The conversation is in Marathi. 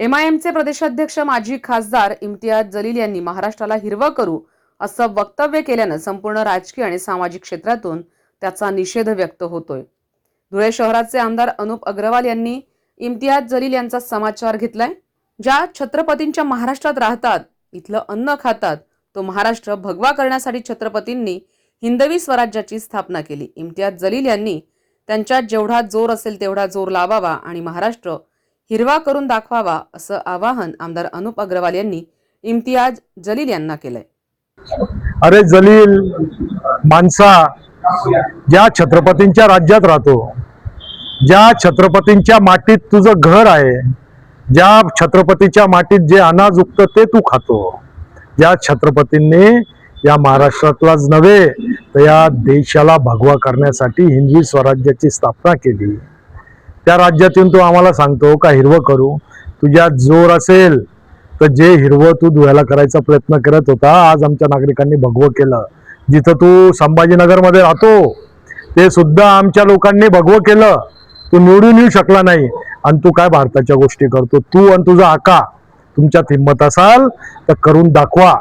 एमआयएमचे प्रदेशाध्यक्ष माजी खासदार इम्तियाज जलील यांनी महाराष्ट्राला हिरवं करू असं वक्तव्य केल्यानं संपूर्ण राजकीय आणि सामाजिक क्षेत्रातून त्याचा निषेध व्यक्त होतोय। धुळे शहराचे आमदार अनुप अग्रवाल यांनी इम्तियाज जलील यांचा समाचार घेतलाय। ज्या छत्रपतींच्या महाराष्ट्रात राहतात, इथलं अन्न खातात, तो महाराष्ट्र भगवा करण्यासाठी छत्रपतींनी हिंदवी स्वराज्याची स्थापना केली। इम्तियाज जलील यांनी त्यांच्यात जेवढा जोर असेल तेवढा जोर लावावा आणि महाराष्ट्र हिरवा करून दाखवावा असं आवाहन आमदार अनुप अग्रवाल यांनी इम्तियाज जलील यांना केलंय। अरे जलील माणसा, ज्या छत्रपतींच्या राज्यात राहतो, ज्या छत्रपतींच्या मातीत तुझं घर आहे, ज्या छत्रपतीच्या मातीत जे अनाज उगतं ते तू खातो, ज्या छत्रपतींनी या महाराष्ट्रातलाच नव्हे तर या देशाला भगवा करण्यासाठी हिंदवी स्वराज्याची स्थापना केली, त्या राज्यातून तू आम्हाला सांगतो का हिरवं करू? तुझ्यात जोर असेल तर जे हिरवं तू धुळ्याला करायचा प्रयत्न करत होता, आज आमच्या नागरिकांनी भगवं केलं। जिथं तू संभाजीनगर मध्ये राहतो ते सुद्धा आमच्या लोकांनी भगवं केलं। तू निवडून येऊ शकला नाही आणि तू काय भारताच्या गोष्टी करतो? तू आणि तुझा आका, तुमच्यात हिंमत असाल तर करून दाखवा।